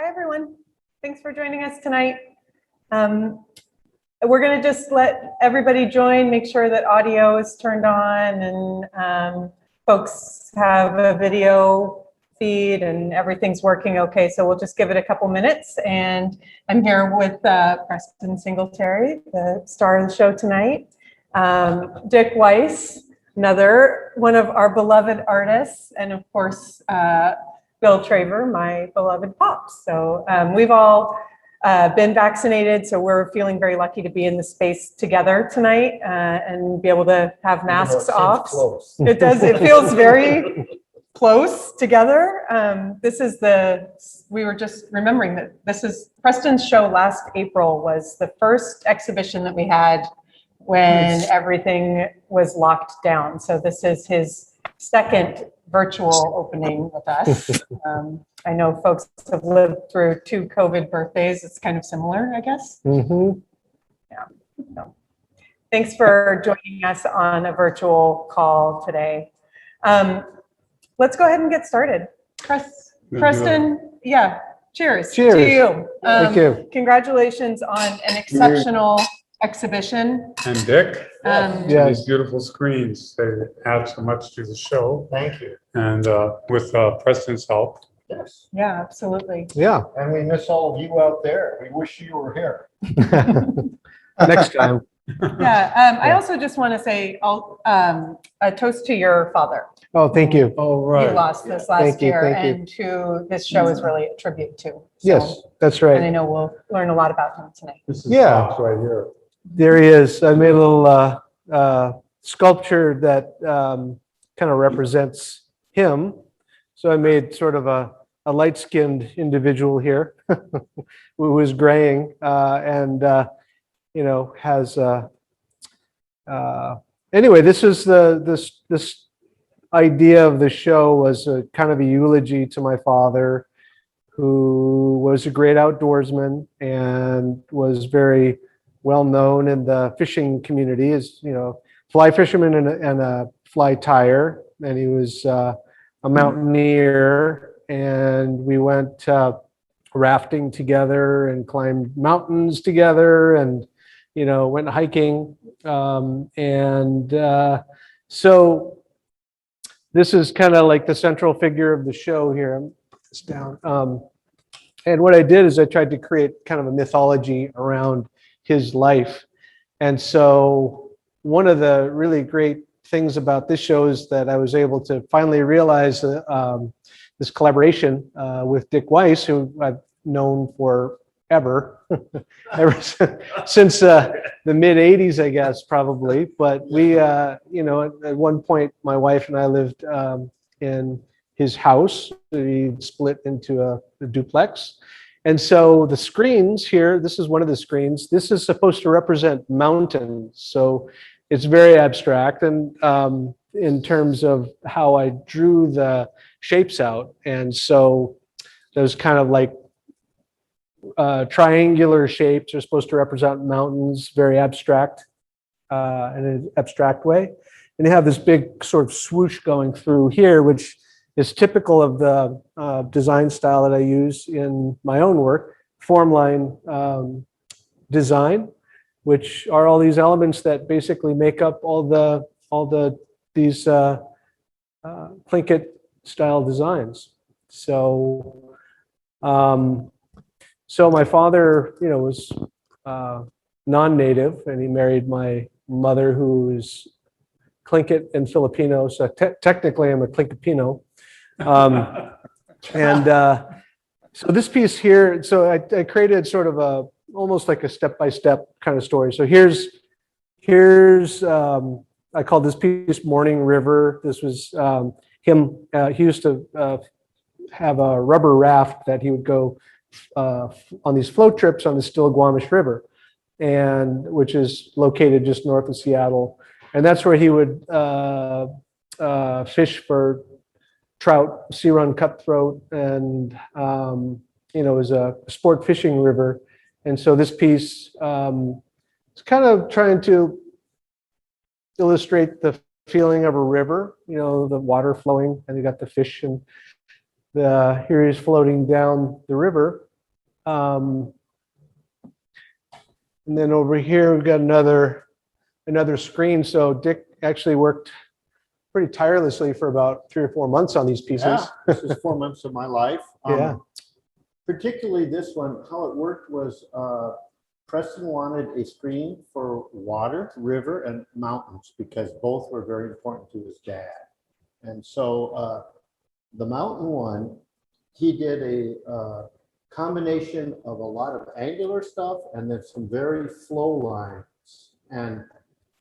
Hi, everyone. Thanks for joining us tonight. We're going to just let everybody join, make sure that audio is turned on and folks have a video feed and everything's working okay. So we'll just give it a couple minutes. And I'm here with Preston Singletary, the star of the show tonight. Dick Weiss, another one of our beloved artists, and of course, Bill Traver, my beloved pops. So we've all been vaccinated, so we're feeling very lucky to be in the space together tonight and be able to have masks off. It does, it feels very close together. We were just remembering that this is Preston's show last April was the first exhibition that we had when everything was locked down. So this is his second virtual opening with us. I know folks have lived through 2 COVID birthdays. It's kind of similar, I guess. Mm-hmm. Yeah. So, thanks for joining us on a virtual call today. Let's go ahead and get started. Preston, yeah, cheers. Cheers to you. Thank you. Congratulations on an exceptional exhibition. And Dick, Yes. these beautiful screens, they add so much to the show. Thank you. And with Preston's help. Yes. Yeah, absolutely. Yeah. And we miss all of you out there. We wish you were here. Next time. Yeah, I also just want to say a toast to your father. Oh, thank you. Oh, You right. lost this last Thank you, year, thank you. and to this show is really a tribute to. So, Yes, that's And I right. know we'll learn a lot about him tonight. This is Yeah. Pops right here. There he is. I made a little sculpture that kind of represents him. So I made sort of a light-skinned individual here who was graying and has anyway, this is this idea of the show was a kind of a eulogy to my father, who was a great outdoorsman and was very well known in the fishing community as, fly fisherman and a fly tyer. And he was a mountaineer, and we went rafting together and climbed mountains together and, went hiking. So this is kind of like the central figure of the show here. I'm put this down. And what I did is I tried to create kind of a mythology around his life. And so one of the really great things about this show is that I was able to finally realize this collaboration with Dick Weiss, who I've known forever, ever since the mid 80s, I guess, probably. But we, at one point, my wife and I lived in his house. We split into a duplex. And so the screens here, this is one of the screens. This is supposed to represent mountains. So it's very abstract and in terms of how I drew the shapes out. And so those kind of like triangular shapes are supposed to represent mountains, very abstract in an abstract way. And you have this big sort of swoosh going through here, which is typical of the design style that I use in my own work, form line design, which are all these elements that basically make up these Plinkett style designs. So my father, was non-native, and he married my mother, who is Tlingit and Filipino. So technically, I'm a Tlinkitino. So this piece here, so I created sort of almost like a step-by-step kind of story. So here's I call this piece Morning River. This was him. He used to have a rubber raft that he would go on these float trips on the Stillaguamish River, and which is located just north of Seattle. And that's where he would fish for trout, sea run cutthroat, and it was a sport fishing river. And so this piece is kind of trying to illustrate the feeling of a river, the water flowing, and you got the fish, and here he's floating down the river. And then over here, we've got another screen. So Dick actually worked pretty tirelessly for about 3 or 4 months on these pieces. Yeah, this is 4 months of my life. Yeah. Particularly this one, how it worked was Preston wanted a screen for water, river, and mountains because both were very important to his dad. And so the mountain one, he did a combination of a lot of angular stuff and then some very flow lines. And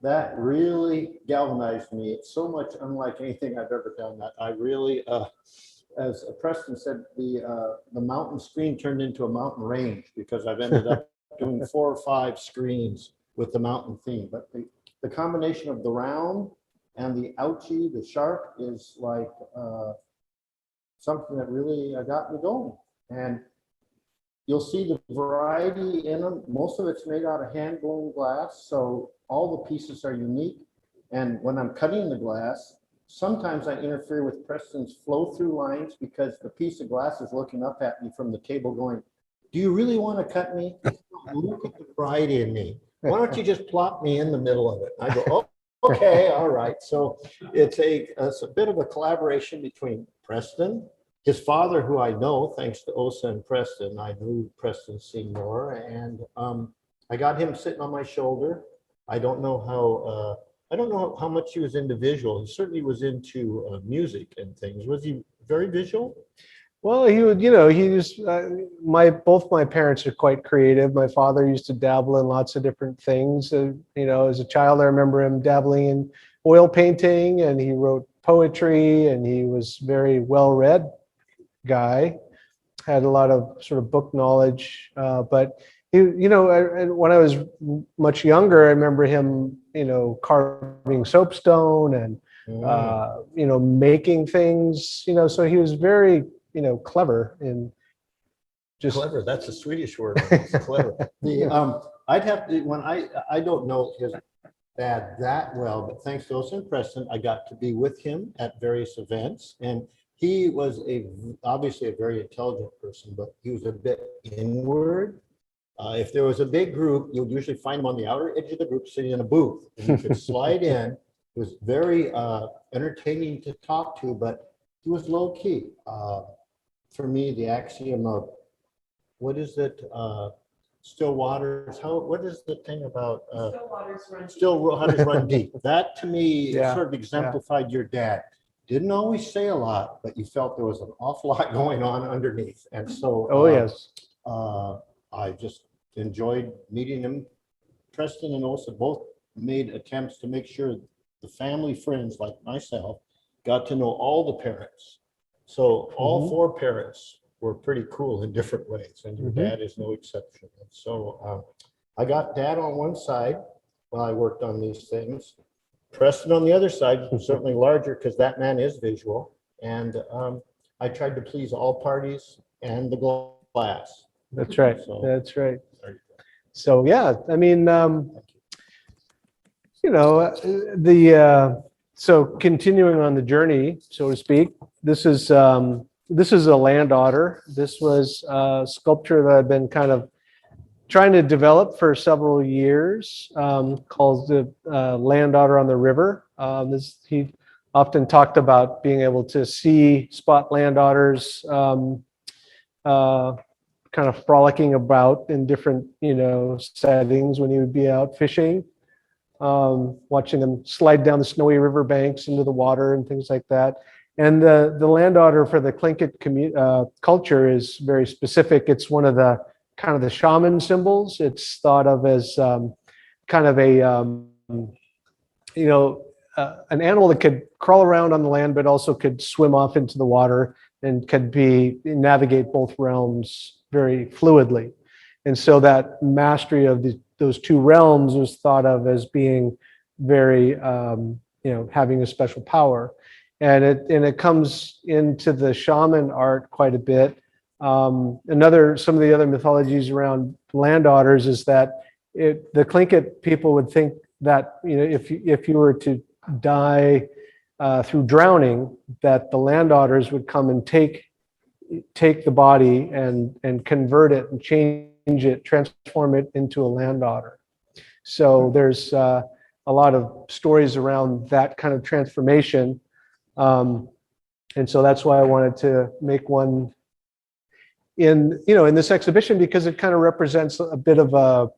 that really galvanized me. It's so much unlike anything I've ever done that I really, as Preston said, the mountain screen turned into a mountain range because I've ended up doing 4 or 5 screens with the mountain theme. But the combination of the round and the ouchie, the sharp, is like something that really got me going. And you'll see the variety in them. Most of it's made out of hand-blown glass, so all the pieces are unique. And when I'm cutting the glass, sometimes I interfere with Preston's flow-through lines because the piece of glass is looking up at me from the table going, do you really want to cut me? Look at the pride in me. Why don't you just plop me in the middle of it? I go, oh, okay, all right. So it's a bit of a collaboration between Preston, his father, who I know, thanks to Osa and Preston. I knew Preston Sr. and I got him sitting on my shoulder. I don't know how much he was into visual. He certainly was into music and things. Was he very visual? Well, he would, he was, both my parents are quite creative. My father used to dabble in lots of different things. As a child, I remember him dabbling in oil painting, and he wrote poetry, and he was very well-read guy, had a lot of sort of book knowledge, but he, when I was much younger, I remember him, carving soapstone and, making things, so he was very, clever in just clever. That's a Swedish word. Clever. I'd have to, when I don't know his dad that well, but thanks to Osa and Preston, I got to be with him at various events, and he was obviously a very intelligent person, but he was a bit inward. If there was a big group, you'd usually find him on the outer edge of the group sitting in a booth. And you could slide in. It was very entertaining to talk to, but he was low key. For me, the axiom of, what is it? Still waters. What is the thing about still waters run deep? That to me sort of exemplified your dad. Didn't always say a lot, but you felt there was an awful lot going on underneath. And so, yes. I just enjoyed meeting him. Preston and Osa both made attempts to make sure the family friends like myself got to know all the parents. So all 4 parents were pretty cool in different ways, and your dad is no exception. And so I got Dad on one side while I worked on these things. Preston on the other side, certainly larger because that man is visual. And I tried to please all parties and the glass. That's right. So, That's right. So yeah, I mean, so continuing on the journey, so to speak, this is a land otter. This was a sculpture that I've been kind of trying to develop for several years, called the land otter on the river. He often talked about being able to spot land otters kind of frolicking about in different, settings when he would be out fishing, watching them slide down the snowy river banks into the water and things like that. And the land otter for the Tlingit culture is very specific. It's one of the kind of the shaman symbols. It's thought of as kind of an animal that could crawl around on the land, but also could swim off into the water and could navigate both realms very fluidly. And so that mastery of those 2 realms was thought of as being very, having a special power. And it comes into the shaman art quite a bit. Some of the other mythologies around land otters is that the Tlingit people would think that, if you were to die through drowning, that the land otters would come and take take the body and convert it and change it, transform it into a land otter. So there's a lot of stories around that kind of transformation. And so that's why I wanted to make one in this exhibition, because it kind of represents a bit of a,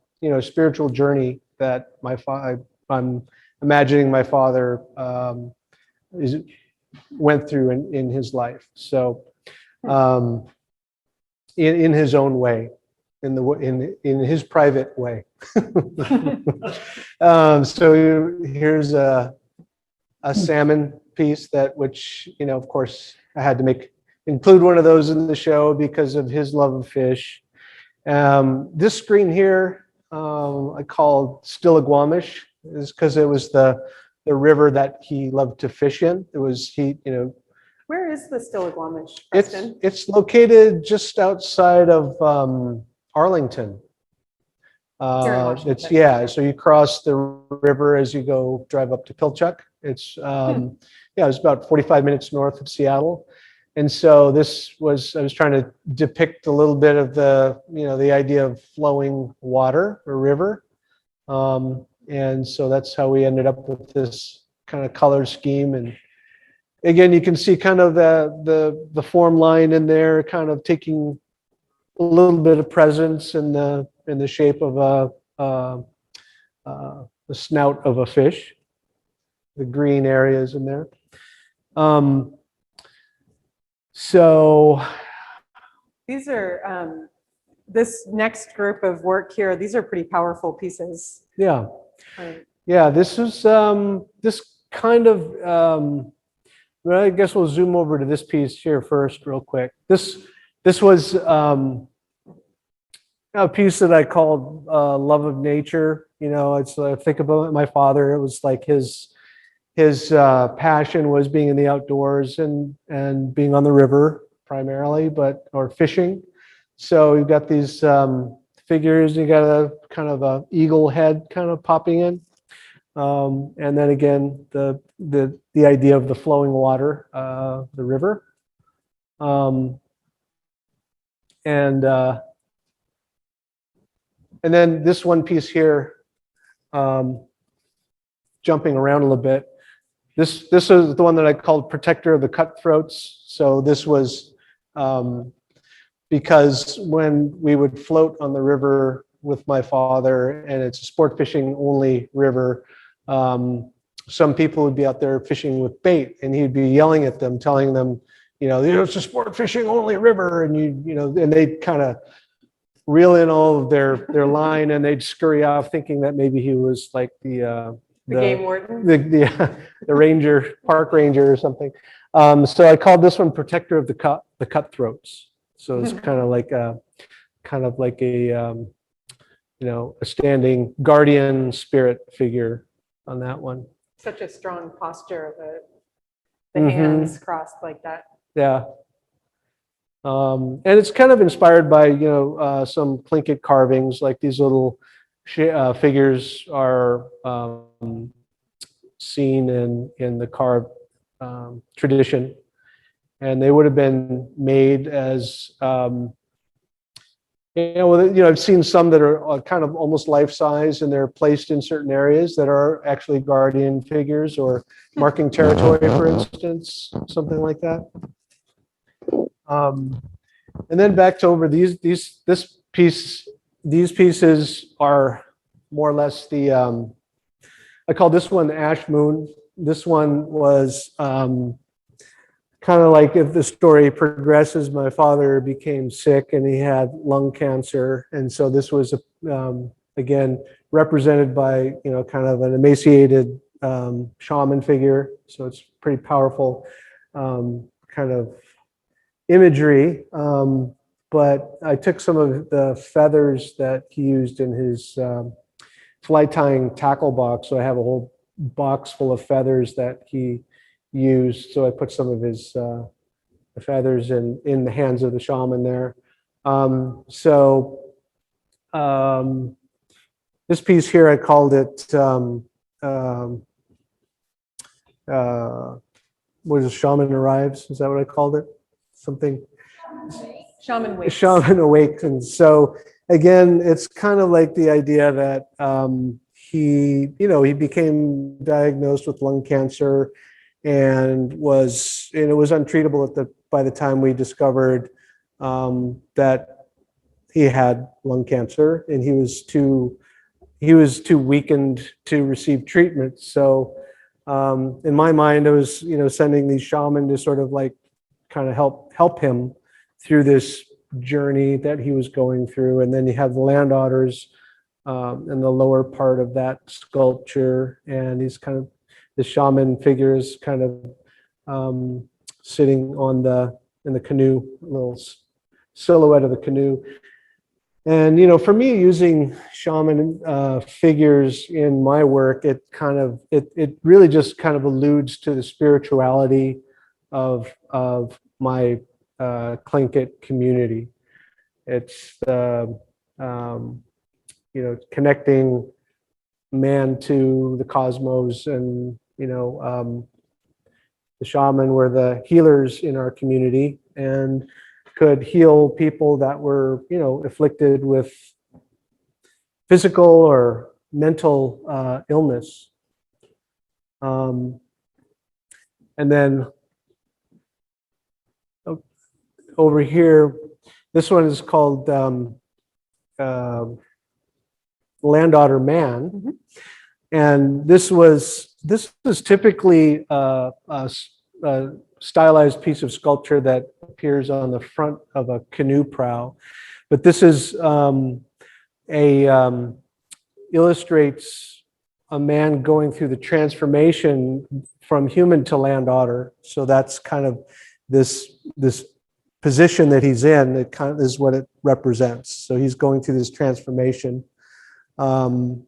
spiritual journey that I'm imagining my father went through in his life. So in his own way, in his private way. So here's a salmon piece which of course I had to include one of those in the show because of his love of fish. This screen here I called Stillaguamish, is because it was the river that he loved to fish in. It was Where is the Stillaguamish, Preston? It's located just outside of Arlington. Here in Washington. So you cross the river as you drive up to Pilchuck. It's it's about 45 minutes north of Seattle. And so I was trying to depict a little bit of the idea of flowing water or river. And so that's how we ended up with this kind of color scheme. And again, you can see kind of the form line in there, kind of taking a little bit of presence in the shape of the snout of a fish, the green areas in there. So These are, this next group of work here, these are pretty powerful pieces. yeah, this is this kind of, well, I guess we'll zoom over to this piece here first real quick. This was a piece that I called Love of Nature. I think about my father. It was like his passion was being in the outdoors and being on the river primarily, or fishing. So you've got these figures. You got a kind of a eagle head kind of popping in, and then again the idea of the flowing water, the river, and then this one piece here, jumping around a little bit. This is the one that I called Protector of the Cutthroats. So this was because when we would float on the river with my father, and it's a sport fishing only river, some people would be out there fishing with bait, and he'd be yelling at them, telling them, it's a sport fishing only river, and and they'd kind of reel in all of their line, and they'd scurry off thinking that maybe he was like the game warden, the ranger, park ranger or something. So I called this one Protector of the Cutthroats. So it's kind of like a a standing guardian spirit figure on that one. such a strong posture of the hands crossed like that. Yeah. And it's kind of inspired by, some Tlingit carvings, like these little figures are seen in the carved tradition. And they would have been made as, I've seen some that are kind of almost life-size, and they're placed in certain areas that are actually guardian figures or marking territory, for instance, something like that. And then back to over these pieces are more or less the, I call this one the Ash Moon. This one was kind of like, if the story progresses, my father became sick and he had lung cancer. And so this was, again, represented by, kind of an emaciated shaman figure. So it's pretty powerful kind of imagery. But I took some of the feathers that he used in his fly tying tackle box. So I have a whole box full of feathers that he used. So I put some of his feathers in the hands of the shaman there. This piece here, I called it, was a shaman arrives? Is that what I called it? Something. Shaman Wakes. Shaman Awakens. So again, it's kind of like the idea that he became diagnosed with lung cancer and it was untreatable by the time we discovered that he had lung cancer, and he was too weakened to receive treatment. So in my mind, I was sending these shaman to sort of like kind of help him through this journey that he was going through. And then you have the land otters in the lower part of that sculpture, and he's kind of the shaman figure is kind of sitting in the canoe, little silhouette of the canoe. And for me, using shaman figures in my work, it really just kind of alludes to the spirituality of my Tlingit community. It's connecting man to the cosmos, and the shaman were the healers in our community and could heal people that were afflicted with physical or mental illness. And then over here, this one is called Land Otter Man. Mhm. And this was typically a stylized piece of sculpture that appears on the front of a canoe prow, but this is illustrates a man going through the transformation from human to land otter. So that's kind of this position that he's in. It kind of is what it represents. So he's going through this transformation, and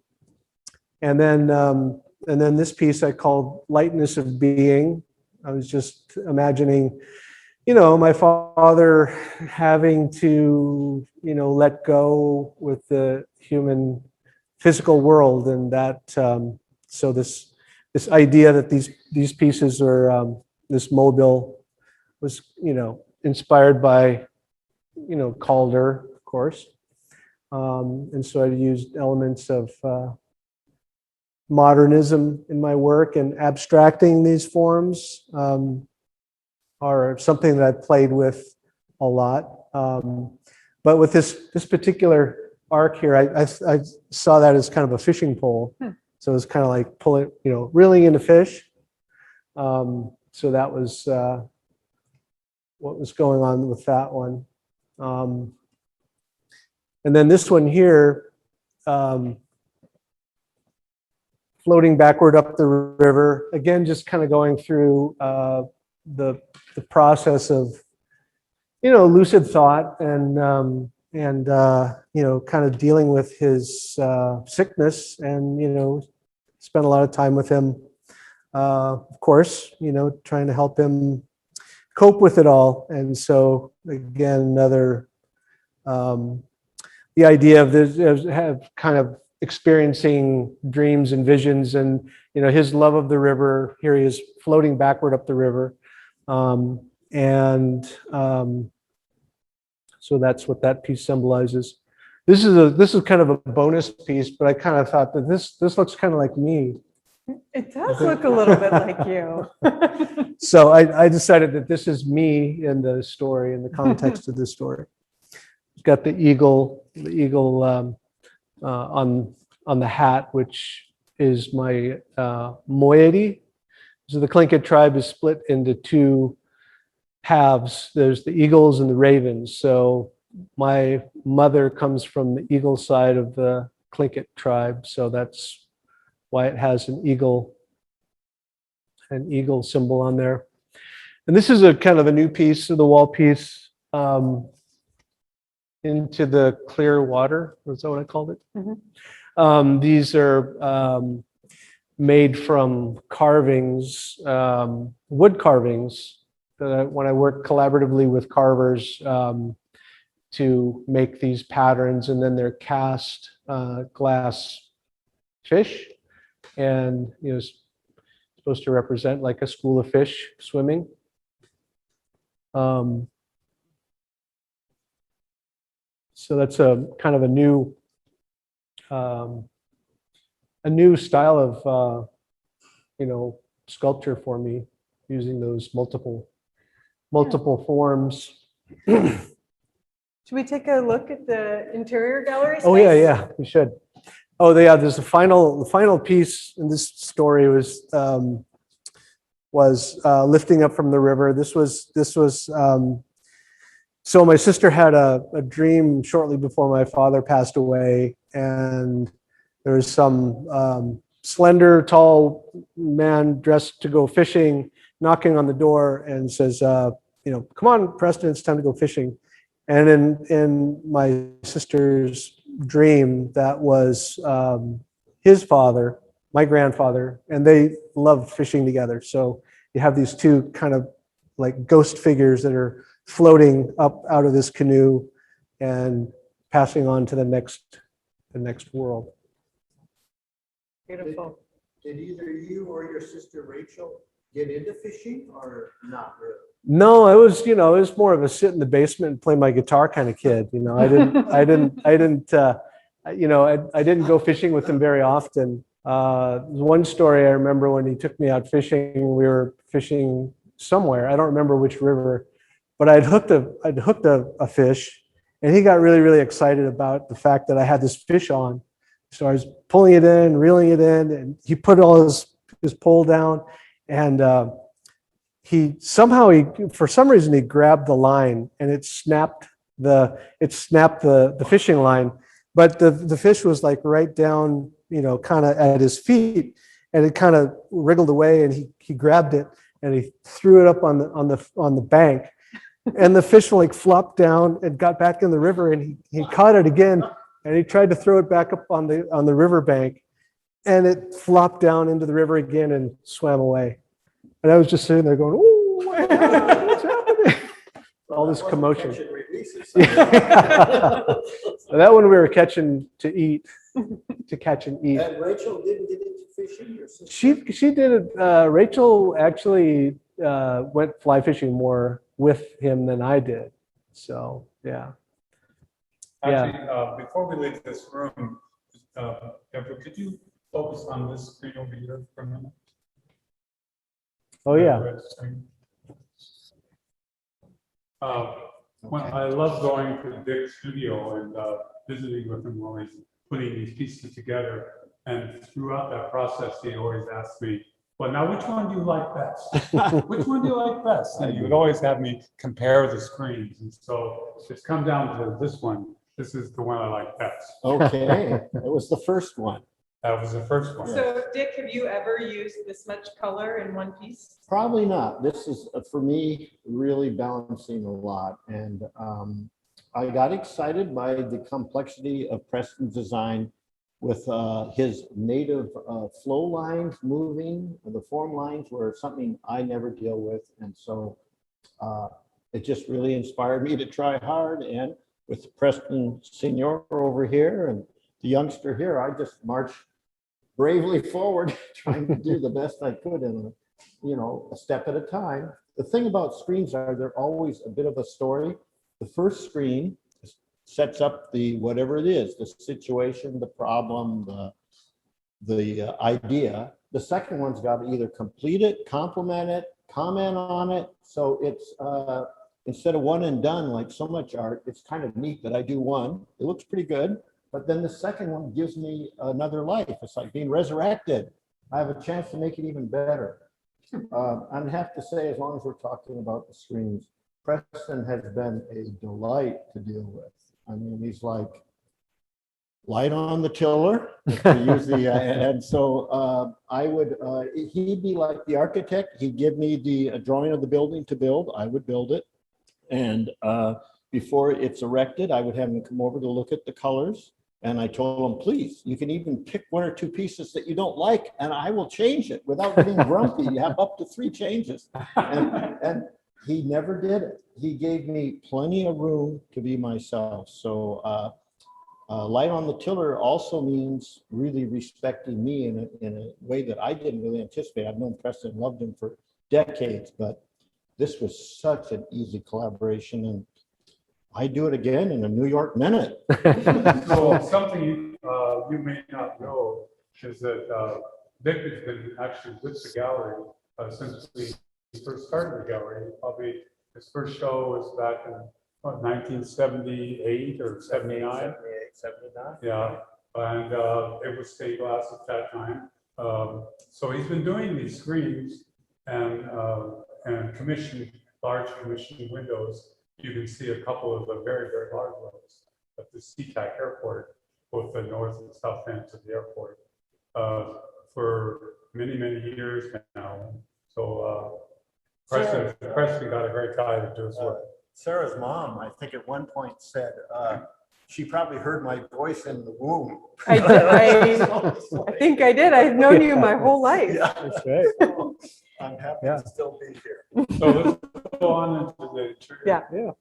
then this piece I called Lightness of Being. I was just imagining, my father having to, let go with the human physical world, and that, so this idea that these pieces are, this mobile was, inspired by, Calder, of course. And so I used elements of modernism in my work, and abstracting these forms are something that I've played with a lot. But with this particular arc here, I saw that as kind of a fishing pole. So it was kind of like pulling, reeling in a fish. So that was what was going on with that one. And then this one here, floating backward up the river, again, just kind of going through the process of, lucid thought and kind of dealing with his sickness, and, spent a lot of time with him, of course, trying to help him cope with it all. And so again, another, the idea of this have kind of experiencing dreams and visions, and his love of the river. Here he is floating backward up the river, so that's what that piece symbolizes. This is kind of a bonus piece, but I kind of thought that this looks kind of like me. It does look a little bit like you. So I decided that this is me in the story, in the context of the story. It's got the eagle on the hat, which is my moiety. So the Tlingit tribe is split into two halves. There's the eagles and the ravens. So my mother comes from the eagle side of the Tlingit tribe. So that's why it has an eagle symbol on there. And this is a kind of a new piece of the wall piece, into the clear water. Is that what I called it? Mhm. These are made from carvings, wood carvings. When I work collaboratively with carvers to make these patterns, and then they're cast glass fish, and supposed to represent like a school of fish swimming. So that's a kind of a new style of sculpture for me, using those multiple forms. Should we take a look at the interior gallery space? Oh yeah, we should. Oh yeah, there's the final piece in this story was lifting up from the river. This was so my sister had a dream shortly before my father passed away, and there was some slender, tall man dressed to go fishing, knocking on the door and says, come on, Preston, it's time to go fishing. And in my sister's dream, that was his father, my grandfather, and they loved fishing together. So you have these two kind of like ghost figures that are floating up out of this canoe and passing on to the next world. Beautiful. Did either you or your sister Rachel get into fishing or not really? No, it was more of a sit in the basement and play my guitar kind of kid. I didn't go fishing with him very often. One story I remember, when he took me out fishing, we were fishing somewhere. I don't remember which river, but I'd hooked a fish, and he got really, really excited about the fact that I had this fish on. So I was pulling it in, reeling it in, and he put all his pole down, and for some reason he grabbed the line, and it snapped the fishing line, but the fish was like right down, kind of at his feet, and it kind of wriggled away, and he grabbed it and he threw it up on the bank, and the fish like flopped down and got back in the river, and he caught it again, and he tried to throw it back up on the river bank, and it flopped down into the river again and swam away. And I was just sitting there going, "Oh my God, what's happening?" All this commotion. That one we were catching to eat, to catch and eat. And Rachel didn't get into fishing, your sister? She did it. Rachel actually went fly fishing more with him than I did. So yeah. Actually, before we leave this room, Deborah, could you focus on this screen over here for a minute? Oh yeah. When I love going to Dick's studio and visiting with him while he's putting these pieces together. And throughout that process, he always asks me, "Well, now which one do you like best? Which one do you like best?" And he would always have me compare the screens. And so it's come down to this one. This is the one I like best. Okay, it was the first one. That was the first one. So Dick, have you ever used this much color in one piece? Probably not. This is, for me, really balancing a lot. And I got excited by the complexity of Preston's design with his native flow lines moving. The form lines were something I never deal with. And so it just really inspired me to try hard. And with Preston Sr. over here and the youngster here, I just marched bravely forward, trying to do the best I could in a step at a time. The thing about screens are they're always a bit of a story. The first screen sets up the whatever it is, the situation, the problem, the idea. The second one's got to either complete it, complement it, comment on it. So it's instead of one and done like so much art, it's kind of neat that I do one. It looks pretty good. But then the second one gives me another life. It's like being resurrected. I have a chance to make it even better. I'd have to say, as long as we're talking about the screens, Preston has been a delight to deal with. I mean, he's like light on the tiller, and so he'd be like the architect. He'd give me the drawing of the building to build. I would build it. And before it's erected, I would have him come over to look at the colors. And I told him, please, you can even pick one or two pieces that you don't like, and I will change it without getting grumpy. You have up to 3 changes. And he never did it. He gave me plenty of room to be myself. So light on the tiller also means really respecting me in a way that I didn't really anticipate. I've known Preston, loved him for decades, but this was such an easy collaboration. And I do it again in a New York minute. So something you may not know is that Vic has been actually with the gallery since we first started the gallery. Probably his first show was back in what, 1978 or 79. 79. Yeah, and it was stained glass at that time. So he's been doing these screens and large commissioned windows. You can see a couple of the very, very large ones at the SeaTac airport, both the north and south ends of the airport, for many, many years now. So Preston got a great guy to do his work. Sarah's mom, I think at one point said, she probably heard my voice in the womb. I think I did. I've known you my whole life. Yeah. That's right. I'm happy Yeah. to still be here. So let's go on into the interior. Yeah. Yeah.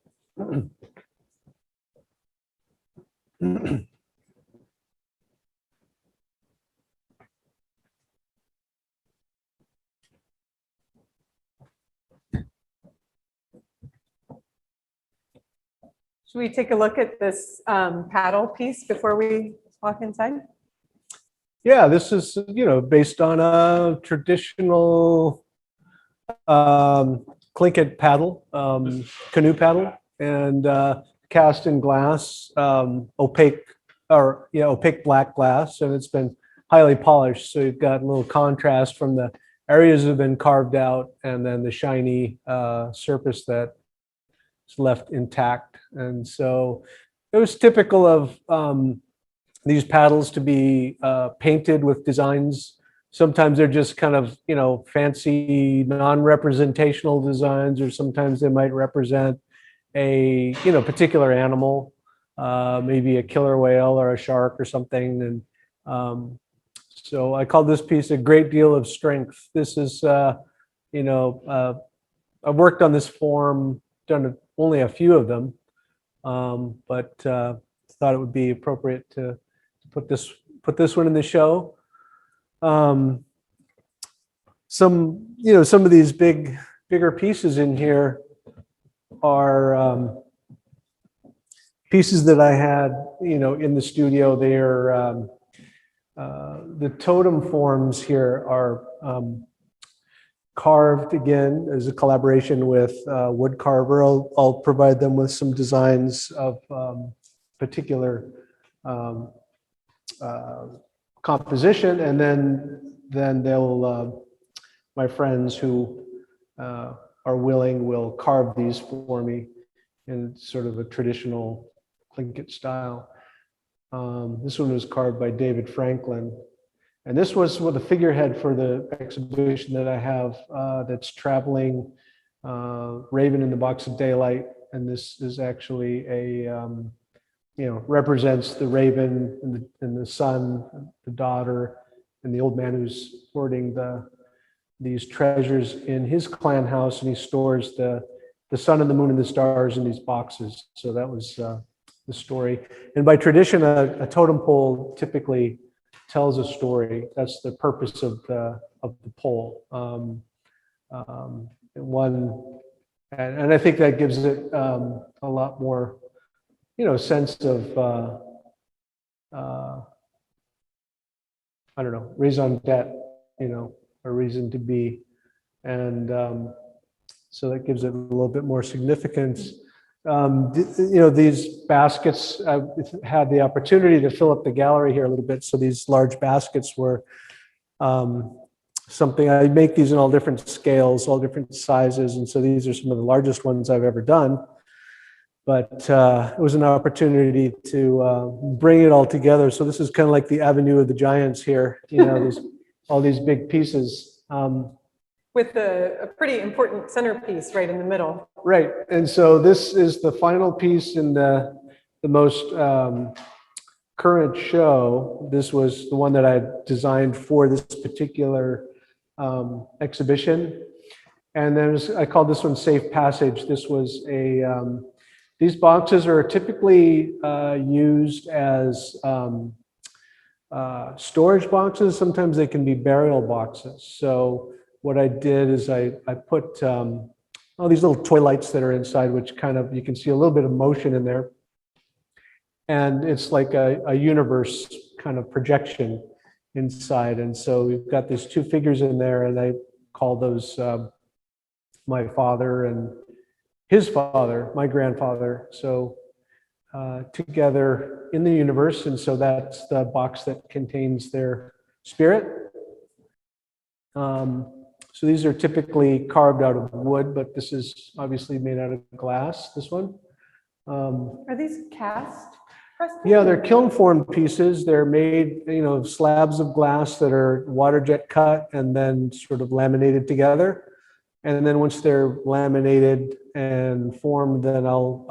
Should we take a look at this paddle piece before we walk inside? Yeah, this is, based on a traditional Clinket paddle, canoe paddle, and cast in glass, opaque black glass, and it's been highly polished. So you've got a little contrast from the areas that have been carved out, and then the shiny surface that is left intact. And so it was typical of these paddles to be painted with designs. Sometimes they're just kind of, fancy non-representational designs, or sometimes they might represent a, particular animal, maybe a killer whale or a shark or something. And so I call this piece a great deal of strength. This is, I've worked on this form, done only a few of them, but thought it would be appropriate to put this one in the show. Some of these bigger pieces in here are pieces that I had, in the studio. They are the totem forms here are carved again as a collaboration with wood carver. I'll provide them with some designs of particular composition, and then they'll my friends who are willing will carve these for me in sort of a traditional Tlingit style. This one was carved by David Franklin, and this was with the figurehead for the exhibition that I have that's traveling Raven in the Box of Daylight, and this is actually a represents the raven and the son, the daughter, and the old man who's hoarding these treasures in his clan house, and he stores the sun and the moon and the stars in these boxes. So that was the story. And by tradition, a totem pole typically tells a story. That's the purpose of the pole. And I think that gives it a lot more, sense of I don't know, raison d'etre, a reason to be, and so that gives it a little bit more significance. These baskets, I've had the opportunity to fill up the gallery here a little bit. So these large baskets were something, I make these in all different scales, all different sizes. And so these are some of the largest ones I've ever done. But it was an opportunity to bring it all together. So this is kind of like the Avenue of the Giants here, all these big pieces. With a pretty important centerpiece right in the middle. Right, and so this is the final piece in the most current show. This was the one that I designed for this particular exhibition, and then I called this one Safe Passage. This was these boxes are typically used as storage boxes. Sometimes they can be burial boxes. So what I did is I put all these little toy lights that are inside, which kind of, you can see a little bit of motion in there. And it's like a universe kind of projection inside. And so we've got these two figures in there, and I call those my father and his father, my grandfather. So together in the universe. And so that's the box that contains their spirit. So these are typically carved out of wood, but this is obviously made out of glass, this one. Are these cast? Preston? Yeah, they're kiln formed pieces. They're made, of slabs of glass that are water jet cut and then sort of laminated together. And then once they're laminated and formed, then I'll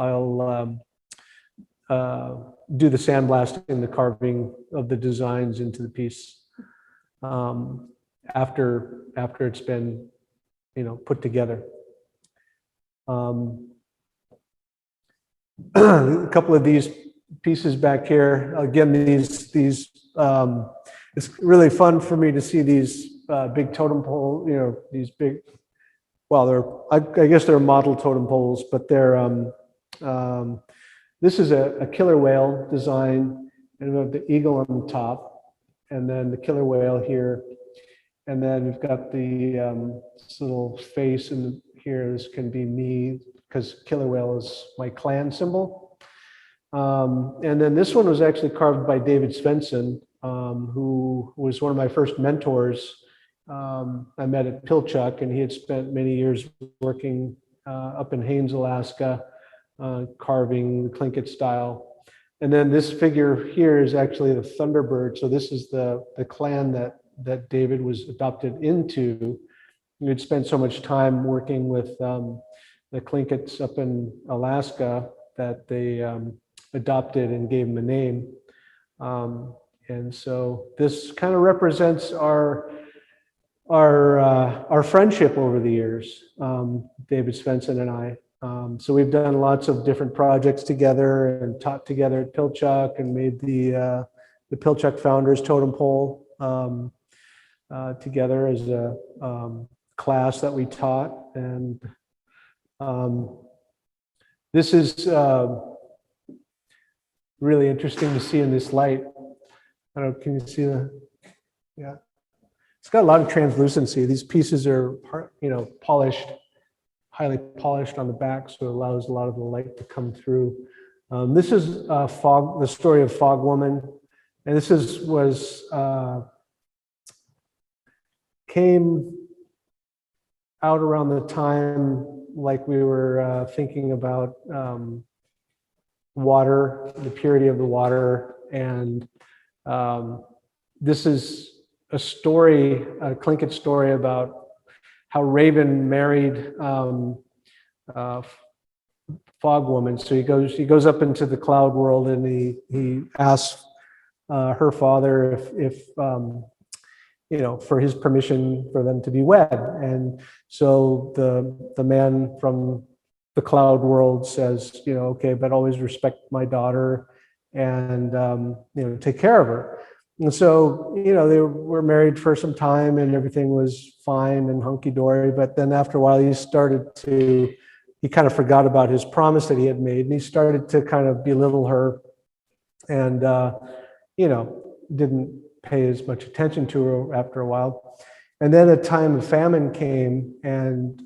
do the sandblasting, the carving of the designs into the piece after it's been, put together. A couple of these pieces back here. Again, these it's really fun for me to see these big totem pole, these big, well, I guess they're model totem poles, but they're, this is a killer whale design, and we have the eagle on the top, and then the killer whale here. And then we've got the this little face, and here, this can be me, because killer whale is my clan symbol. And then this one was actually carved by David Svensson, who was one of my first mentors. I met at Pilchuck, and he had spent many years working up in Haines, Alaska, carving the Tlingit style. And then this figure here is actually the Thunderbird. So this is the clan that David was adopted into. He had spent so much time working with the Tlingits up in Alaska that they adopted and gave him a name. And so this kind of represents our friendship over the years, David Svensson and I. So we've done lots of different projects together and taught together at Pilchuck, and made the Pilchuck Founders Totem Pole together as a class that we taught. And this is really interesting to see in this light. I don't know, can you see the, yeah. It's got a lot of translucency. These pieces are, polished, highly polished on the back, so it allows a lot of the light to come through. This is the story of Fog Woman, and this came out around the time like we were thinking about water, the purity of the water, and this is a story, a Tlingit story about how Raven married Fog Woman. So he goes up into the cloud world, and he asks her father if for his permission for them to be wed. And so the man from the cloud world says, okay, but always respect my daughter, and take care of her. And so, they were married for some time, and everything was fine and hunky-dory. But then after a while, he kind of forgot about his promise that he had made, and he started to kind of belittle her, and, didn't pay as much attention to her after a while. And then a time of famine came, and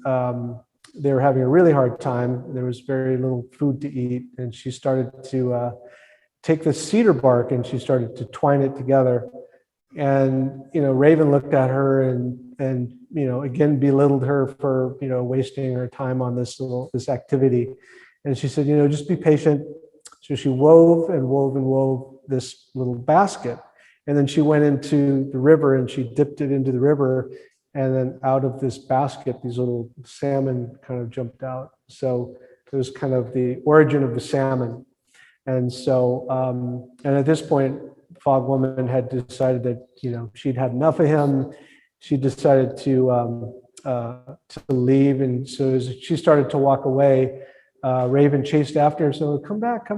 they were having a really hard time. There was very little food to eat, and she started to take the cedar bark, and she started to twine it together. And Raven looked at her and again belittled her for wasting her time on this activity. And she said, just be patient. So she wove and wove and wove this little basket, and then she went into the river and she dipped it into the river, and then out of this basket these little salmon kind of jumped out. So it was kind of the origin of the salmon. And so, and at this point, Fog Woman had decided that, she'd had enough of him. She decided to leave. And so as she started to walk away, Raven chased after her, so come back.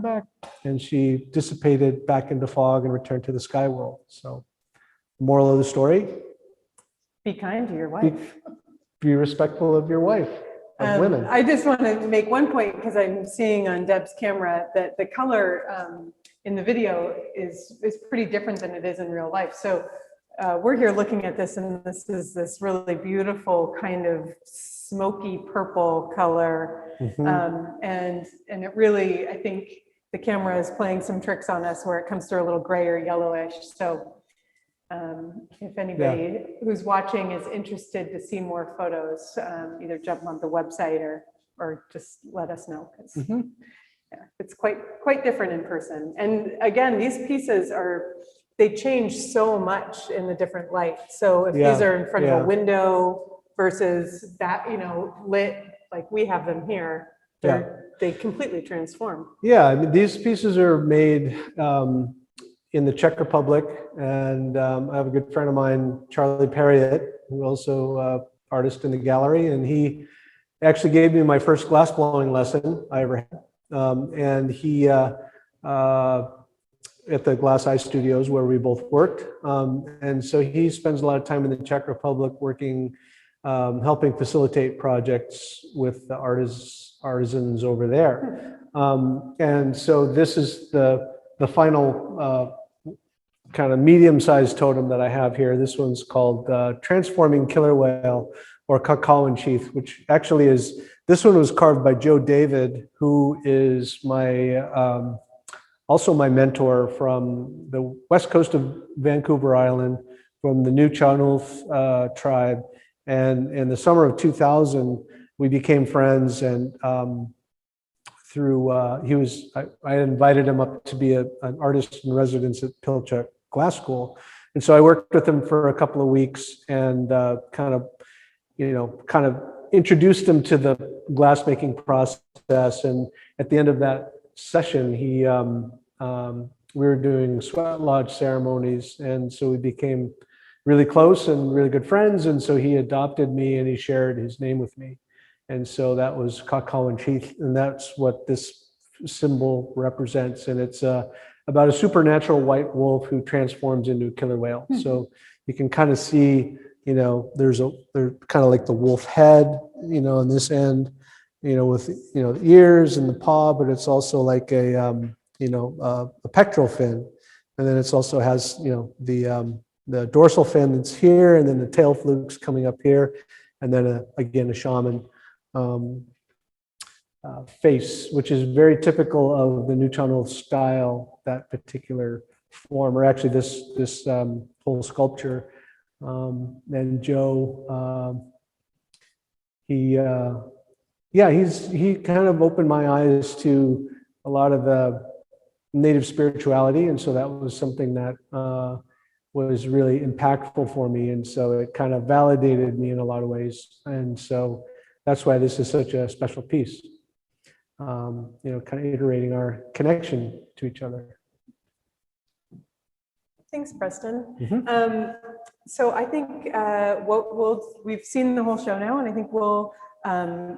And she dissipated back into fog and returned to the sky world. So moral of the story? Be kind to your wife. Be respectful of your wife. of women. I just want to make one point because I'm seeing on Deb's camera that the color in the video is pretty different than it is in real life. So we're here looking at this, and this is this really beautiful kind of smoky purple color. And it really, I think the camera is playing some tricks on us where it comes through a little gray or yellowish. So if anybody who's watching is interested to see more photos, either jump on the website or just let us know. Yeah, it's quite different in person. And again, these pieces they change so much in the different light. So if these are in front of a window versus that, lit like we have them here, they completely transform. Yeah, I mean, these pieces are made in the Czech Republic, and I have a good friend of mine, Charlie Perriott, who's also artist in the gallery, and he actually gave me my first glass blowing lesson I ever had. And he at the Glass Eye Studios where we both worked. And so he spends a lot of time in the Czech Republic working, helping facilitate projects with the artisans over there. And so this is the final kind of medium-sized totem that I have here. This one's called Transforming Killer Whale, or Kakao Sheath, which actually this one was carved by Joe David, who is also my mentor from the west coast of Vancouver Island, from the Nuu-Chah-Nulth tribe. And in the summer of 2000, we became friends, and I invited him up to be an artist in residence at Pilchuck Glass School. And so I worked with him for a couple of weeks and kind of introduced him to the glassmaking process. And at the end of that session, we were doing sweat lodge ceremonies, and so we became really close and really good friends. And so he adopted me, and he shared his name with me, and so that was Kakao Sheath, and that's what this symbol represents. And it's about a supernatural white wolf who transforms into a killer whale. So you can kind of see, they're kind of like the wolf head, on this end, with the ears and the paw, but it's also like a pectoral fin, and then it also has the dorsal fin that's here, and then the tail flukes coming up here, and then again a shaman face, which is very typical of the Nuu-Chah-Nulth style, that particular form, or actually this whole sculpture. And Joe, he kind of opened my eyes to a lot of the native spirituality, and so that was something that was really impactful for me, and so it kind of validated me in a lot of ways, and so that's why this is such a special piece. Kind of iterating our connection to each other. Thanks, Preston. So I think we've seen the whole show now, and I think we'll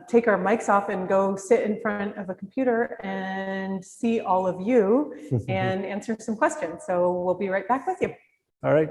take our mics off and go sit in front of a computer and see all of you and answer some questions. So we'll be right back with you. All right.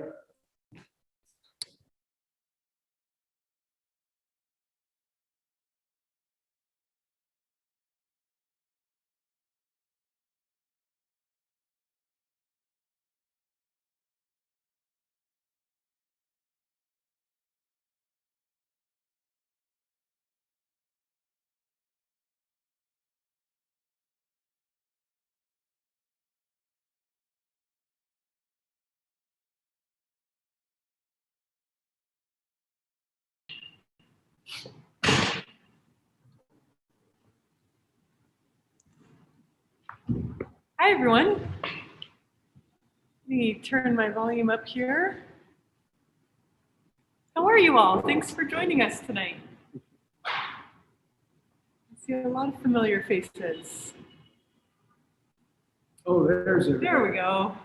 Hi, everyone. Let me turn my volume up here. How are you all? Thanks for joining us tonight. I see a lot of familiar faces. Oh, there's it. There we go.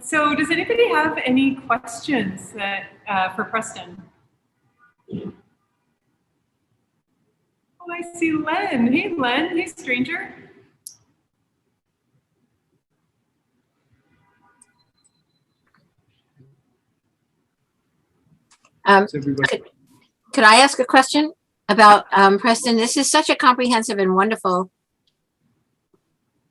So does anybody have any questions for Preston? Oh, I see Len. Hey, Len. Hey, stranger. Could I ask a question about Preston? This is such a comprehensive and wonderful,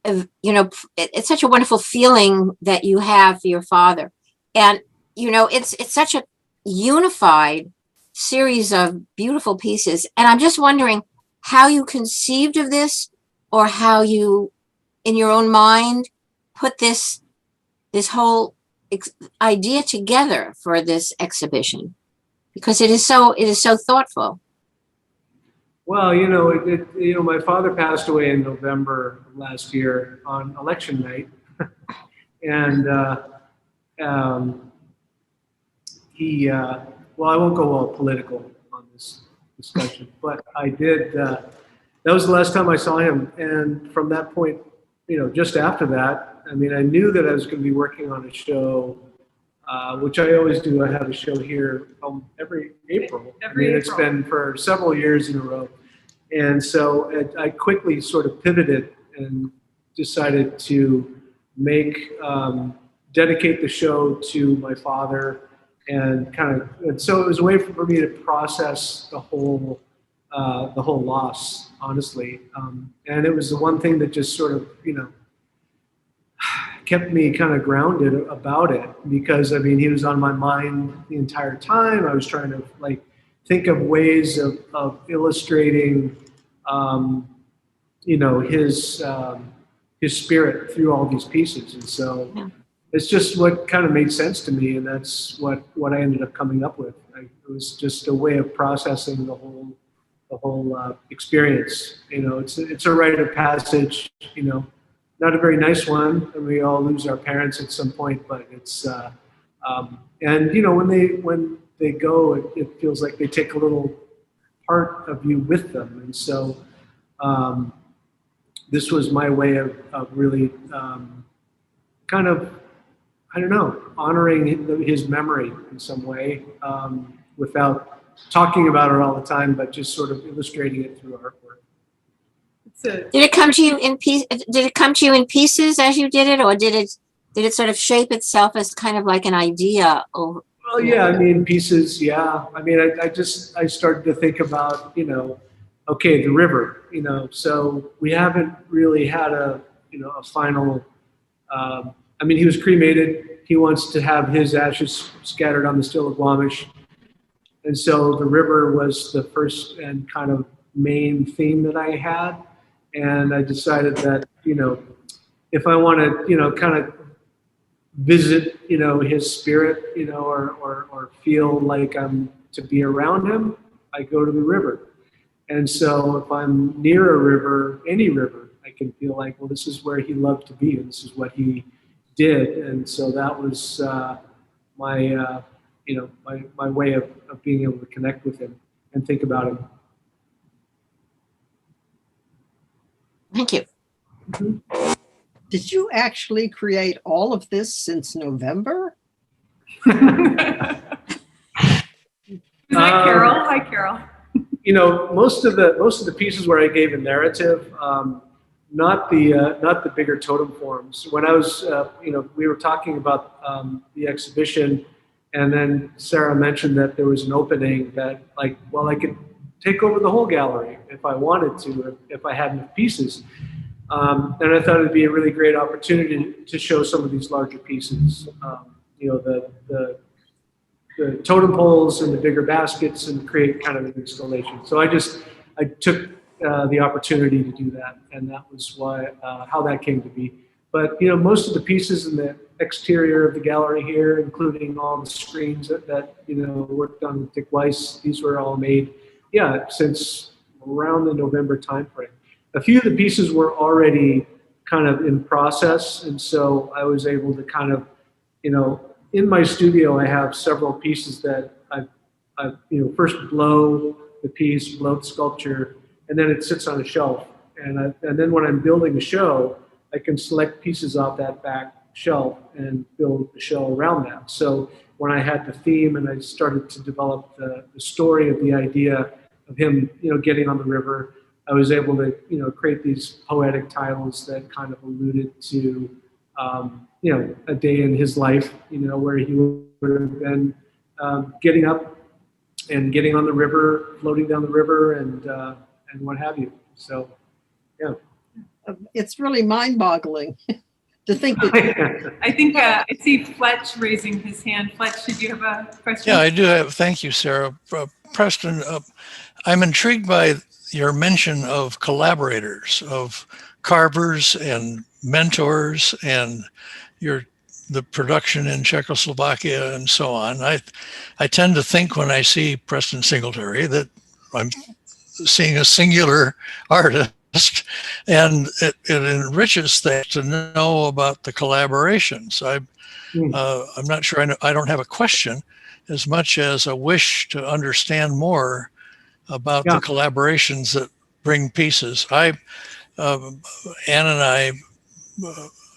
it's such a wonderful feeling that you have for your father. And, it's such a unified series of beautiful pieces. And I'm just wondering how you conceived of this, or how you, in your own mind, put this whole idea together for this exhibition, because it is so thoughtful. Well, my father passed away in November of last year on election night, and well, I won't go all political on this discussion, but I did. That was the last time I saw him, and from that point, just after that, I mean, I knew that I was going to be working on a show, which I always do. I have a show here every April. It's been for several years in a row. And so I quickly sort of pivoted and decided to dedicate the show to my father, and so it was a way for me to process the whole loss, honestly. And it was the one thing that just sort of, kept me kind of grounded about it, because he was on my mind the entire time. I was trying to think of ways of illustrating, his spirit through all these pieces. And so it's just what kind of made sense to me. And that's what I ended up coming up with. It was just a way of processing the whole experience. It's a rite of passage, not a very nice one. And we all lose our parents at some point, but it's, when they go, it feels like they take a little part of you with them. And so this was my way of really kind of, honoring his memory in some way, without talking about it all the time, but just sort of illustrating it through artwork. Did it come to you in pieces as you did it, or did it sort of shape itself as kind of like an idea? Well, yeah, pieces, yeah. I started to think about, okay, the river, so we haven't really had a final, he was cremated. He wants to have his ashes scattered on the Stillaguamish. And so the river was the first and kind of main theme that I had. And I decided that, if I want to, kind of visit, his spirit, or feel like I'm to be around him, I go to the river. And so if I'm near a river, any river, I can feel like, well, this is where he loved to be, and this is what he did. And so that was my way of being able to connect with him and think about him. Thank you. Mm-hmm. Did you actually create all of this since November? Hi, Carol. Hi, Carol. Most of the pieces where I gave a narrative, not the bigger totem forms. When I was, we were talking about the exhibition, and then Sarah mentioned that there was an opening that, I could take over the whole gallery if I wanted to, if I had enough pieces. And I thought it'd be a really great opportunity to show some of these larger pieces. The totem poles and the bigger baskets, and create kind of an installation. So I took the opportunity to do that, and that was how that came to be. But most of the pieces in the exterior of the gallery here, including all the screens that worked on with Dick Weiss, these were all made, since around the November timeframe. A few of the pieces were already kind of in process, and so I was able to kind of, in my studio, I have several pieces that I first blow the piece, blow the sculpture, and then it sits on a shelf. And then when I'm building a show, I can select pieces off that back shelf and build a show around that. So when I had the theme and I started to develop the story of the idea of him, getting on the river, I was able to, create these poetic titles that kind of alluded to, a day in his life, where he would have been getting up and getting on the river, floating down the river, and what have you. So, yeah. It's really mind-boggling to think that. I think I see Fletch raising his hand. Fletch, did you have a question? Yeah, I do have. Thank you, Sarah. Preston, I'm intrigued by your mention of collaborators, of carvers and mentors, and the production in Czechoslovakia and so on. I tend to think when I see Preston Singletary that I'm seeing a singular artist, and it enriches things to know about the collaborations. I'm not sure. I don't have a question as much as a wish to understand more about the collaborations that bring pieces. Ann and I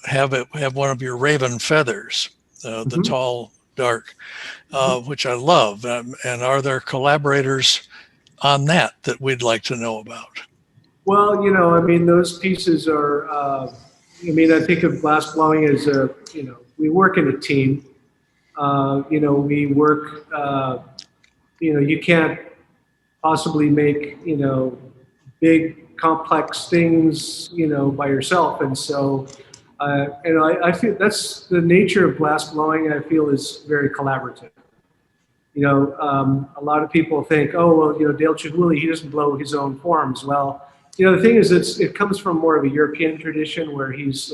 have one of your raven feathers, the tall, dark, which I love. And are there collaborators on that we'd like to know about? Well, I mean, those pieces are, I think of glass blowing as we work in a team. We work, you can't possibly make, big complex things, by yourself. And so, I feel that's the nature of glass blowing. I feel is very collaborative. A lot of people think, oh, well, Dale Chihuly, he doesn't blow his own forms. Well, the thing is, it comes from more of a European tradition where he's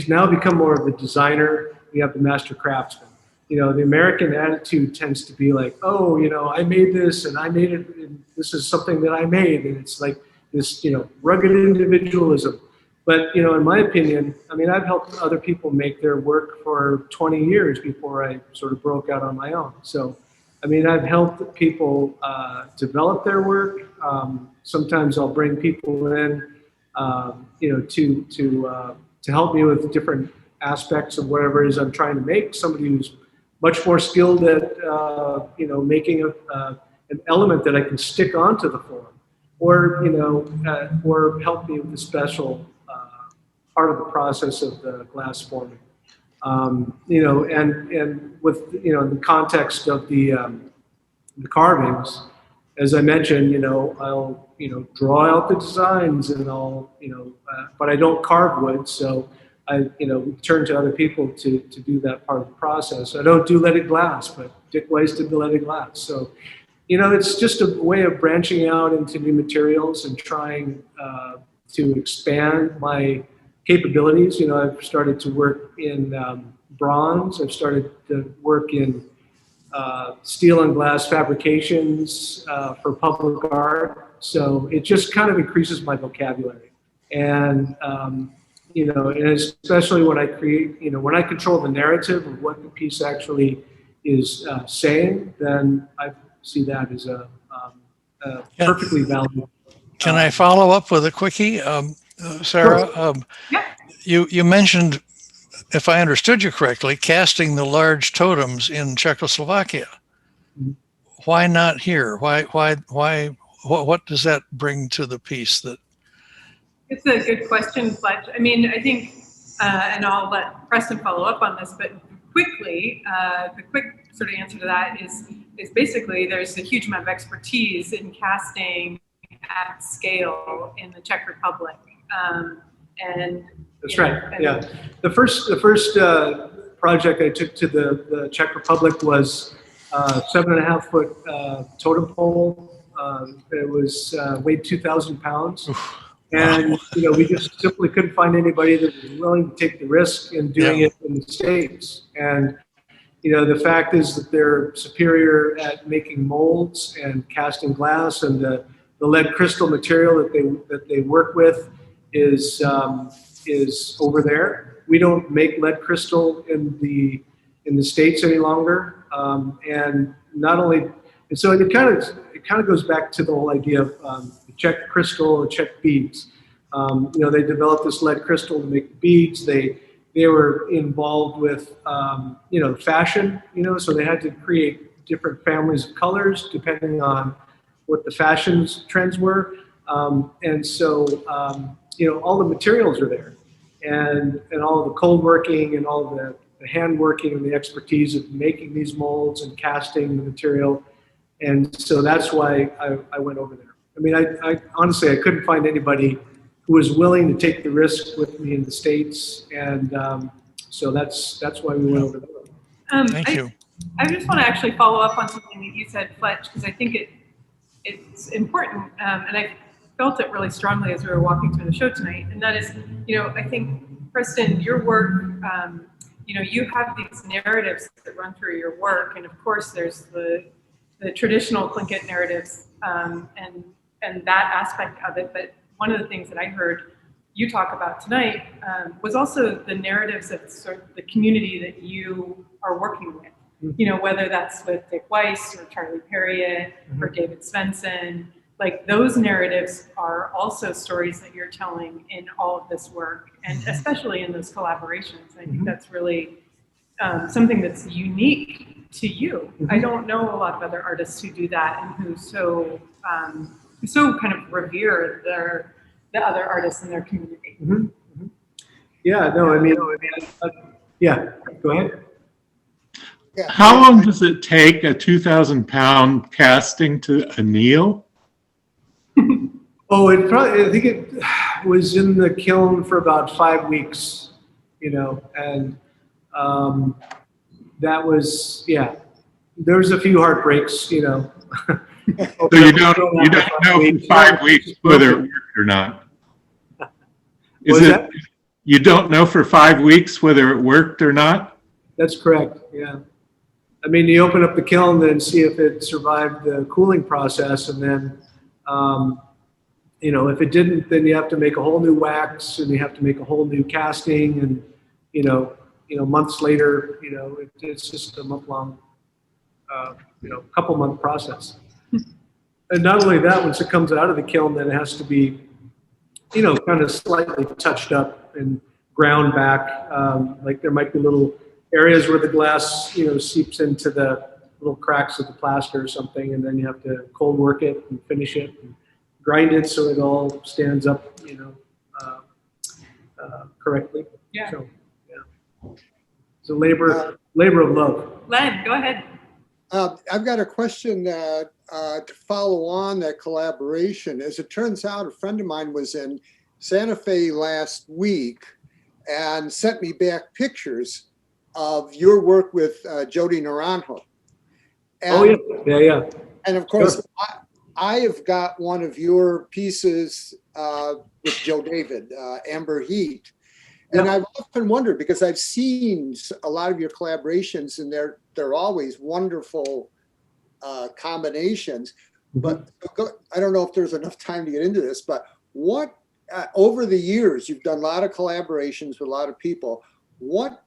now become more of the designer. We have the master craftsman. The American attitude tends to be like, oh, I made this and I made it. And this is something that I made. And it's like this, rugged individualism. But, in my opinion, I've helped other people make their work for 20 years before I sort of broke out on my own. So, I've helped people develop their work. Sometimes I'll bring people in, to help me with different aspects of whatever it is I'm trying to make. Somebody who's much more skilled at, making an element that I can stick onto the form, or help me with the special part of the process of the glass forming. And with the context of the carvings, as I mentioned, I'll draw out the designs and I'll but I don't carve wood, so I turn to other people to do that part of the process. I don't do leaded glass, but Dick Weiss did the leaded glass. So it's just a way of branching out into new materials and trying to expand my capabilities. I've started to work in bronze. I've started to work in steel and glass fabrications for public art. So it just kind of increases my vocabulary. And, and especially when I create, when I control the narrative of what the piece actually is saying, then I see that as a perfectly valid. Can I follow up with a quickie? Sarah, you mentioned, if I understood you correctly, casting the large totems in Czechoslovakia. Why not here? Why? What does that bring to the piece? It's a good question, Fletch. I think, and I'll let Preston follow up on this, but quickly, the quick sort of answer to that is basically there's a huge amount of expertise in casting at scale in the Czech Republic. And that's right. Yeah, the first project I took to the Czech Republic was 7.5 foot totem pole. It was weighed 2,000 pounds, and we just simply couldn't find anybody that was willing to take the risk in doing it in the States. And the fact is that they're superior at making molds and casting glass, and the lead crystal material that they work with is over there. We don't make lead crystal in the States any longer, and not only, and so it kind of goes back to the whole idea of the Czech crystal, the Czech beads. They developed this lead crystal to make the beads. They were involved with fashion, so they had to create different families of colors depending on what the fashions trends were, and so all the materials are there, and all the cold working and all the hand working and the expertise of making these molds and casting the material, And so that's why I went over there. I mean, I honestly, I couldn't find anybody who was willing to take the risk with me in the States. And so that's why we went over there. Thank you. I just want to actually follow up on something that you said, Fletch, because I think it's important, and I felt it really strongly as we were walking through the show tonight. And that is, I think, Preston, your work, you have these narratives that run through your work, and of course, there's the traditional Tlingit narratives and that aspect of it. But one of the things that I heard you talk about tonight was also the narratives of sort of the community that you are working with. Whether that's with Dick Weiss or Charlie Perriott or David Svensson, like those narratives are also stories that you're telling in all of this work, and especially in those collaborations. I think that's really something that's unique to you. I don't know a lot of other artists who do that and who so kind of revere the other artists in their community. Yeah, no, I mean, yeah, go ahead. How long does it take a 2,000-pound casting to anneal? Oh, I think it was in the kiln for about 5 weeks, and that was, there was a few heartbreaks, So you don't know for 5 weeks whether it worked or not. You don't know for 5 weeks whether it worked or not? That's correct, yeah. I mean, you open up the kiln and see if it survived the cooling process, and then, if it didn't, then you have to make a whole new wax, and you have to make a whole new casting, and months later, it's just a month-long, couple-month process. And not only that, once it comes out of the kiln, then it has to be, kind of slightly touched up and ground back. Like there might be little areas where the glass, seeps into the little cracks of the plaster or something, and then you have to cold work it and finish it and grind it so it all stands up, correctly. Yeah. So, it's a labor of love. Len, go ahead. I've got a question to follow on that collaboration. As it turns out, a friend of mine was in Santa Fe last week and sent me back pictures of your work with Jody Naranjo. And, Yeah. And of course, Sure. I have got one of your pieces with Joe David, Amber Heat. And I've often wondered, because I've seen a lot of your collaborations, and they're always wonderful combinations. But I don't know if there's enough time to get into this, but what, over the years, you've done a lot of collaborations with a lot of people. What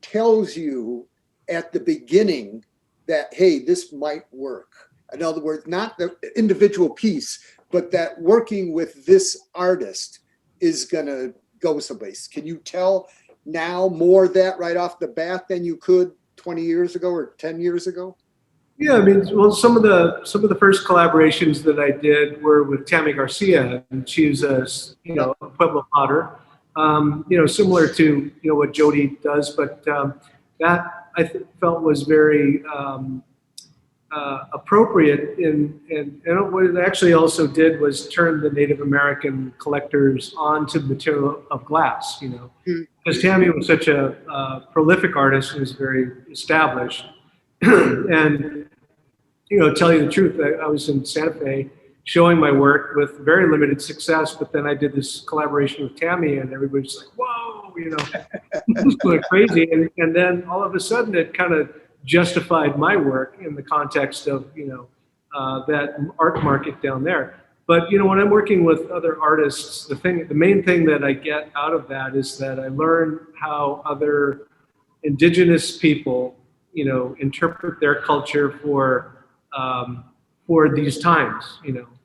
tells you at the beginning that, hey, this might work? In other words, not the individual piece, but that working with this artist is going to go someplace. Can you tell now more of that right off the bat than you could 20 years ago or 10 years ago? Yeah, I mean, well, some of the first collaborations that I did were with Tammy Garcia, and she was a Pueblo potter, similar to what Jody does, but that I felt was very appropriate. And what it actually also did was turn the Native American collectors onto the material of glass. Because Tammy was such a prolific artist and was very established, and tell you the truth, I was in Santa Fe showing my work with very limited success, but then I did this collaboration with Tammy, and everybody's like, whoa, this is going crazy. And then all of a sudden it kind of justified my work in the context of, that art market down there. But, when I'm working with other artists, the main thing that I get out of that is that I learn how other indigenous people, interpret their culture for these times.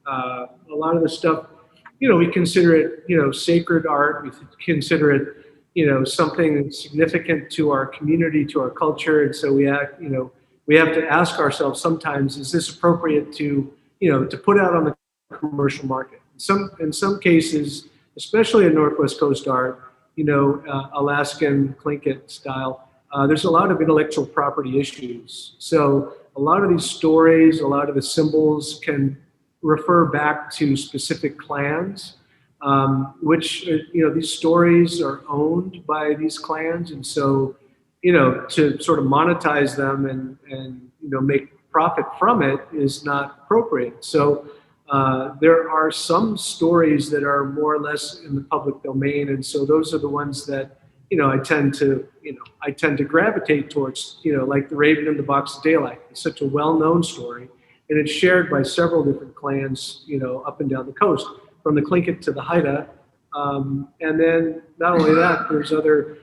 A lot of the stuff, we consider it, sacred art. We consider it, something significant to our community, to our culture. And so we have to ask ourselves sometimes, is this appropriate to put out on the commercial market? In some cases, especially in Northwest Coast art, Alaskan Tlingit style, there's a lot of intellectual property issues. So a lot of these stories, a lot of the symbols can refer back to specific clans, which, these stories are owned by these clans. And so, to sort of monetize them and make profit from it is not appropriate. So there are some stories that are more or less in the public domain. And so those are the ones that, I tend to gravitate towards, like The Raven in the Box of Daylight. It's such a well-known story, and it's shared by several different clans, up and down the coast, from the Tlingit to the Haida. And then not only that, there's other,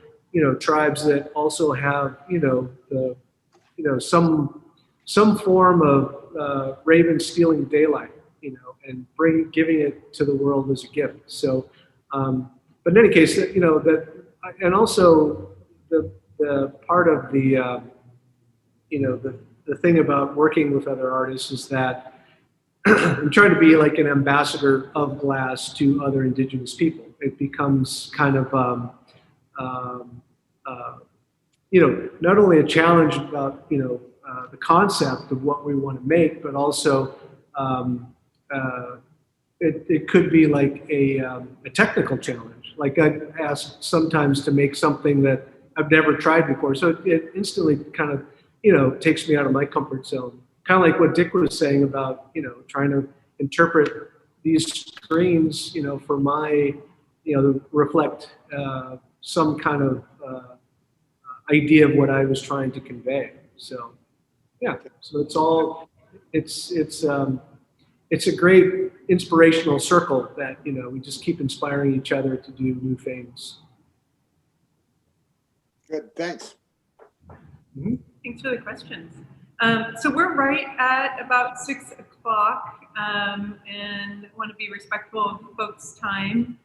tribes that also have, some form of raven stealing daylight, and giving it to the world as a gift. So, but in any case, and also the part of the thing about working with other artists is that I'm trying to be like an ambassador of glass to other indigenous people. It becomes kind of, not only a challenge about, the concept of what we want to make, but also it could be like a technical challenge. Like I asked sometimes to make something that I've never tried before. So it instantly kind of, takes me out of my comfort zone. Kind of like what Dick was saying about, trying to interpret these screens, for my, reflect some kind of idea of what I was trying to convey. So, yeah, so it's a great inspirational circle that, we just keep inspiring each other to do new things. Good, thanks. Mm-hmm. Thanks for the questions. So we're right at about 6 o'clock, and I want to be respectful of folks' time.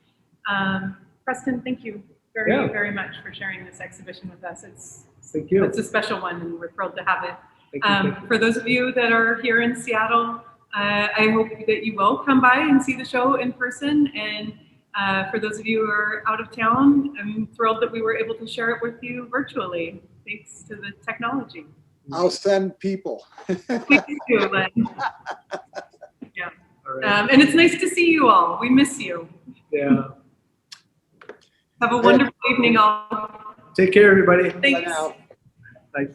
Preston, thank you very much for sharing this exhibition with us. Thank you. It's a special one, and we're thrilled to have it. Thank you. For those of you that are here in Seattle, I hope that you will come by and see the show in person. And for those of you who are out of town, I'm thrilled that we were able to share it with you virtually, thanks to the technology. I'll send people. Please do, Len. Yeah. All right. And it's nice to see you all. We miss you. Yeah. Have a wonderful evening, all. Take care, everybody. Thanks. Bye now. Bye.